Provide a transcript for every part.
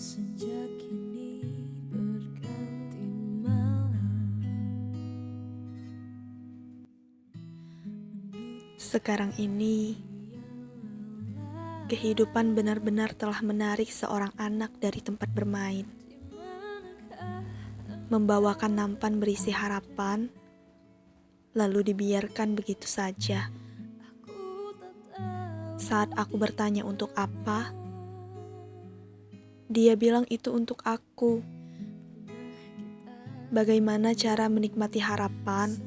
Sejak kini berganti malam. Sekarang ini, kehidupan benar-benar telah menarik seorang anak dari tempat bermain, membawakan nampan berisi harapan, lalu dibiarkan begitu saja. Saat aku bertanya untuk apa, dia bilang itu untuk aku. Bagaimana cara menikmati harapan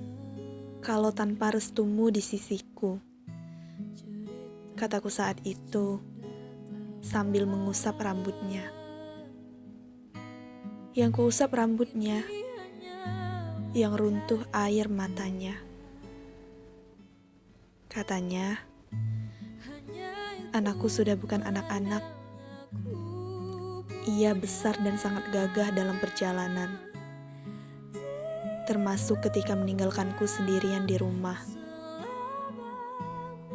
kalau tanpa restumu di sisiku? Kataku saat itu, sambil mengusap rambutnya. Yang kuusap rambutnya, yang runtuh air matanya. Katanya, anakku sudah bukan anak-anak. Ia besar dan sangat gagah dalam perjalanan. Termasuk ketika meninggalkanku sendirian di rumah.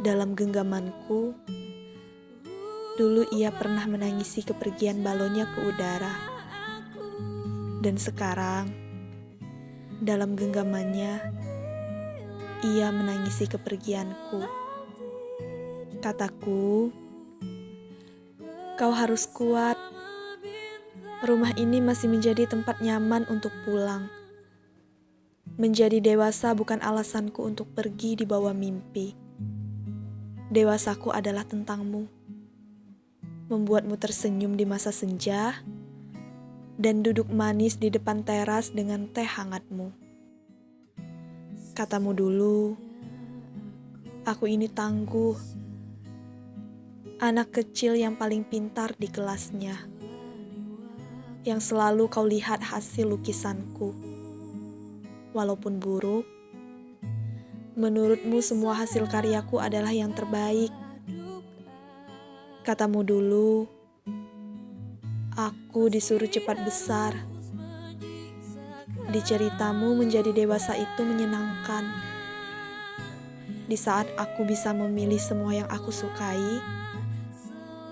Dalam genggamanku, dulu ia pernah menangisi kepergian balonnya ke udara. Dan sekarang, dalam genggamannya, ia menangisi kepergianku. Kataku, kau harus kuat. Rumah ini masih menjadi tempat nyaman untuk pulang. Menjadi dewasa bukan alasanku untuk pergi di bawah mimpi. Dewasaku adalah tentangmu. Membuatmu tersenyum di masa senja dan duduk manis di depan teras dengan teh hangatmu. Katamu dulu, aku ini tangguh. Anak kecil yang paling pintar di kelasnya. Yang selalu kau lihat hasil lukisanku. Walaupun buruk, menurutmu semua hasil karyaku adalah yang terbaik. Katamu dulu, aku disuruh cepat besar. Di ceritamu menjadi dewasa itu menyenangkan. Di saat aku bisa memilih semua yang aku sukai,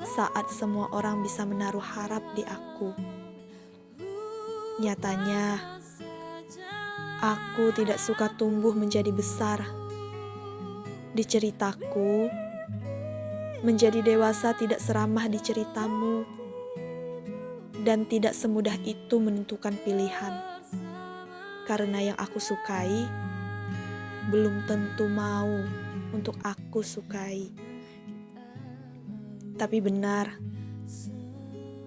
saat semua orang bisa menaruh harap di aku. Nyatanya, aku tidak suka tumbuh menjadi besar. Di ceritaku, menjadi dewasa tidak seramah di ceritamu. Dan tidak semudah itu menentukan pilihan. Karena yang aku sukai, belum tentu mau untuk aku sukai. Tapi benar,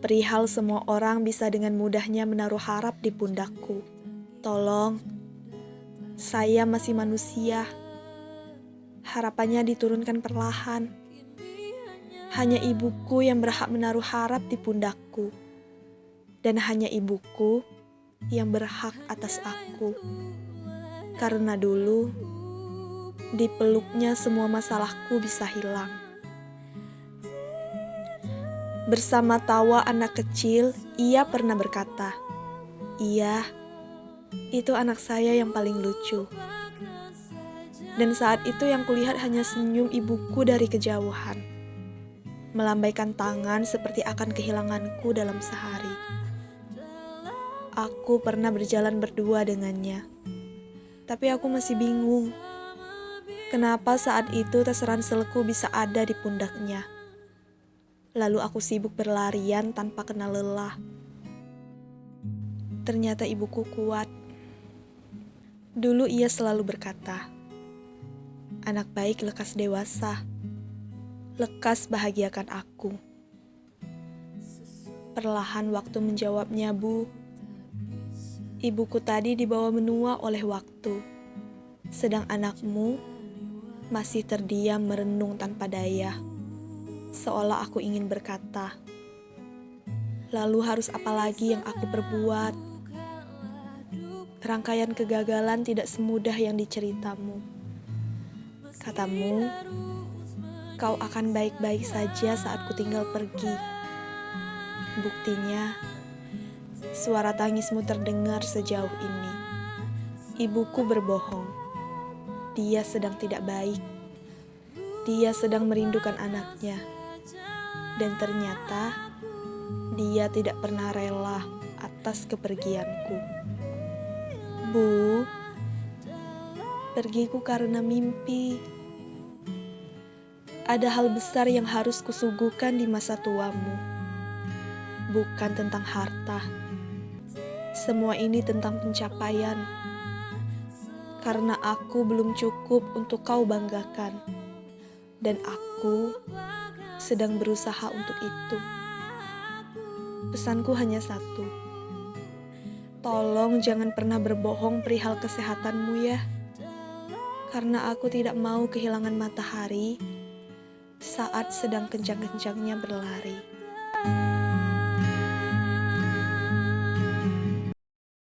perihal semua orang bisa dengan mudahnya menaruh harap di pundakku. Tolong, saya masih manusia. Harapannya diturunkan perlahan. Hanya ibuku yang berhak menaruh harap di pundakku. Dan hanya ibuku yang berhak atas aku. Karena dulu, di peluknya semua masalahku bisa hilang. Bersama tawa anak kecil, ia pernah berkata, "Iya, itu anak saya yang paling lucu." Dan saat itu yang kulihat hanya senyum ibuku dari kejauhan, melambaikan tangan seperti akan kehilanganku dalam sehari. Aku pernah berjalan berdua dengannya, tapi aku masih bingung. Kenapa saat itu tes ranselku bisa ada di pundaknya? Lalu aku sibuk berlarian tanpa kenal lelah. Ternyata ibuku kuat. Dulu ia selalu berkata, "Anak baik lekas dewasa, lekas bahagiakan aku." Perlahan waktu menjawabnya, "Bu, ibuku tadi dibawa menua oleh waktu, sedang anakmu masih terdiam merenung tanpa daya." Seolah aku ingin berkata, lalu harus apa lagi yang aku perbuat? Rangkaian kegagalan tidak semudah yang diceritamu. Katamu, kau akan baik-baik saja saat ku tinggal pergi. Buktinya, suara tangismu terdengar sejauh ini. Ibuku berbohong. Dia sedang tidak baik. Dia sedang merindukan anaknya. Dan ternyata, Dia tidak pernah rela atas kepergianku. Bu, pergiku karena mimpi. Ada hal besar yang harus kusuguhkan di masa tuamu. Bukan tentang harta. Semua ini tentang pencapaian. Karena aku belum cukup untuk kau banggakan. Dan aku sedang berusaha untuk itu. Pesanku hanya satu. Tolong jangan pernah berbohong perihal kesehatanmu ya. Karena aku tidak mau kehilangan matahari saat sedang kencang-kencangnya berlari.